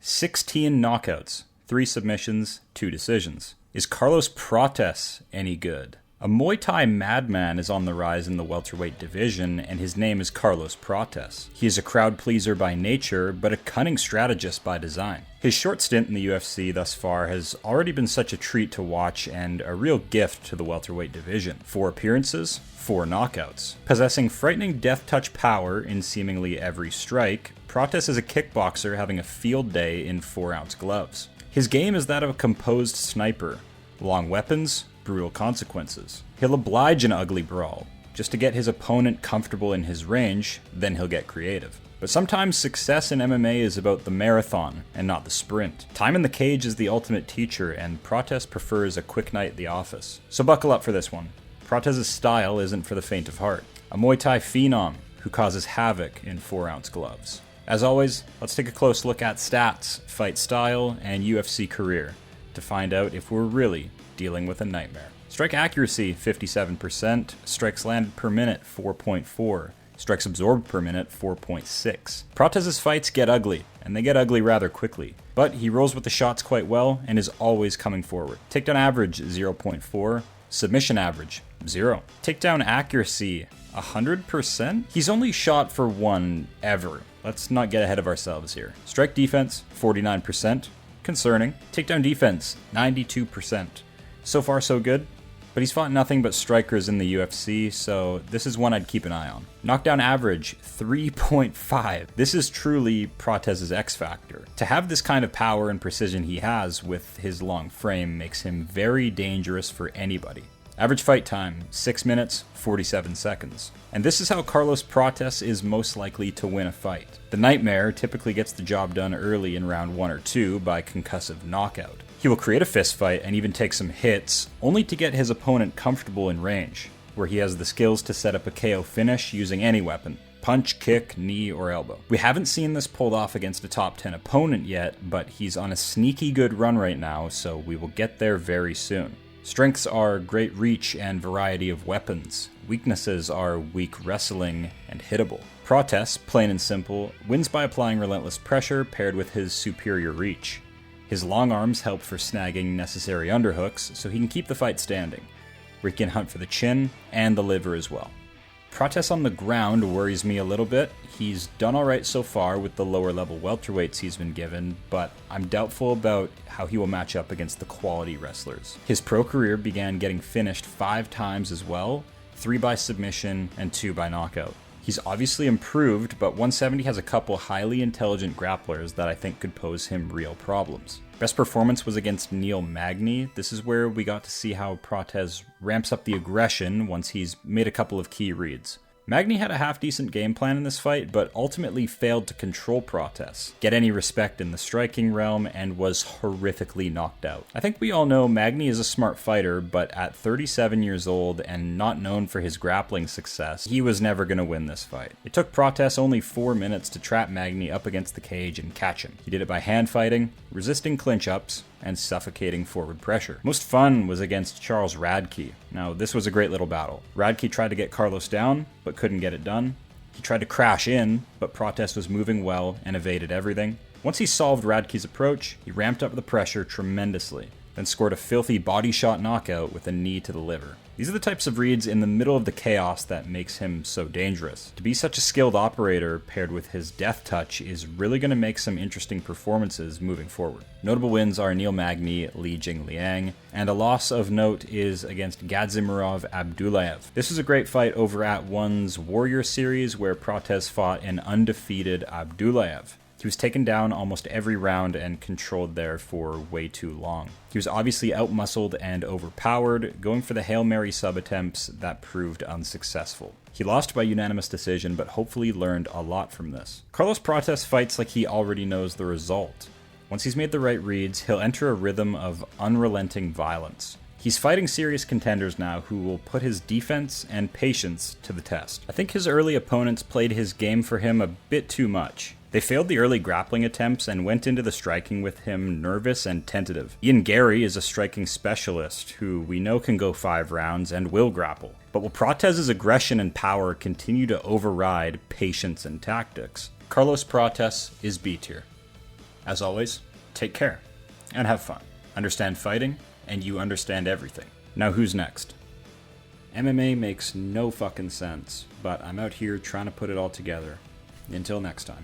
16 knockouts, 3 submissions, 2 decisions. Is Carlos Prates any good? A Muay Thai madman is on the rise in the welterweight division, and his name is Carlos Prates. He is a crowd pleaser by nature, but a cunning strategist by design. His short stint in the UFC thus far has already been such a treat to watch and a real gift to the welterweight division. 4 appearances, 4 knockouts. Possessing frightening death-touch power in seemingly every strike, Prates is a kickboxer having a field day in 4-ounce gloves. His game is that of a composed sniper. Long weapons, brutal consequences. He'll oblige an ugly brawl, just to get his opponent comfortable in his range, then he'll get creative. But sometimes success in MMA is about the marathon and not the sprint. Time in the cage is the ultimate teacher, and Prates prefers a quick night at the office. So buckle up for this one. Prates' style isn't for the faint of heart. A Muay Thai phenom who causes havoc in 4-ounce gloves. As always, let's take a close look at stats, fight style, and UFC career to find out if we're really dealing with a nightmare. Strike accuracy, 57%. Strikes landed per minute, 4.4. Strikes absorbed per minute, 4.6. Prates' fights get ugly, and they get ugly rather quickly. But he rolls with the shots quite well, and is always coming forward. Takedown average, 0.4. Submission average, 0. Takedown accuracy, 100%? He's only shot for 1 ever. Let's not get ahead of ourselves here. Strike defense, 49%. Concerning. Takedown defense, 92%. So far so good, but he's fought nothing but strikers in the UFC, so this is one I'd keep an eye on. Knockdown average, 3.5. This is truly Prates' X factor. To have this kind of power and precision he has with his long frame makes him very dangerous for anybody. Average fight time, 6 minutes, 47 seconds. And this is how Carlos Prates is most likely to win a fight. The Nightmare typically gets the job done early in round 1 or 2 by concussive knockout. He will create a fistfight and even take some hits, only to get his opponent comfortable in range, where he has the skills to set up a KO finish using any weapon. Punch, kick, knee, or elbow. We haven't seen this pulled off against a top 10 opponent yet, but he's on a sneaky good run right now, so we will get there very soon. Strengths are great reach and variety of weapons. Weaknesses are weak wrestling and hittable. Prates, plain and simple, wins by applying relentless pressure paired with his superior reach. His long arms help for snagging necessary underhooks so he can keep the fight standing, where he can hunt for the chin and the liver as well. Prates on the ground worries me a little bit. He's done alright so far with the lower level welterweights he's been given, but I'm doubtful about how he will match up against the quality wrestlers. His pro career began getting finished 5 times as well, 3 by submission and 2 by knockout. He's obviously improved, but 170 has a couple highly intelligent grapplers that I think could pose him real problems. Best performance was against Neil Magny. This is where we got to see how Prates ramps up the aggression once he's made a couple of key reads. Magny had a half-decent game plan in this fight, but ultimately failed to control Prates, get any respect in the striking realm, and was horrifically knocked out. I think we all know Magny is a smart fighter, but at 37 years old and not known for his grappling success, he was never going to win this fight. It took Prates only 4 minutes to trap Magny up against the cage and catch him. He did it by hand fighting, resisting clinch-ups, and suffocating forward pressure. Most fun was against Charles Radke. Now, this was a great little battle. Radke tried to get Carlos down, but couldn't get it done. He tried to crash in, but Prates was moving well and evaded everything. Once he solved Radke's approach, he ramped up the pressure tremendously, then scored a filthy body shot knockout with a knee to the liver. These are the types of reads in the middle of the chaos that makes him so dangerous. To be such a skilled operator paired with his death touch is really going to make some interesting performances moving forward. Notable wins are Neil Magny, Li Jingliang, and a loss of note is against Gazimirov Abdullayev. This was a great fight over at One's Warrior series where Prates fought an undefeated Abdullayev. He was taken down almost every round and controlled there for way too long. He was obviously outmuscled and overpowered, going for the Hail Mary sub-attempts that proved unsuccessful. He lost by unanimous decision, but hopefully learned a lot from this. Carlos Prates fights like he already knows the result. Once he's made the right reads, he'll enter a rhythm of unrelenting violence. He's fighting serious contenders now who will put his defense and patience to the test. I think his early opponents played his game for him a bit too much. They failed the early grappling attempts and went into the striking with him nervous and tentative. Ian Gary is a striking specialist who we know can go 5 rounds and will grapple. But will Prates' aggression and power continue to override patience and tactics? Carlos Prates is B tier. As always, take care and have fun. Understand fighting, and you understand everything. Now who's next? MMA makes no fucking sense, but I'm out here trying to put it all together. Until next time.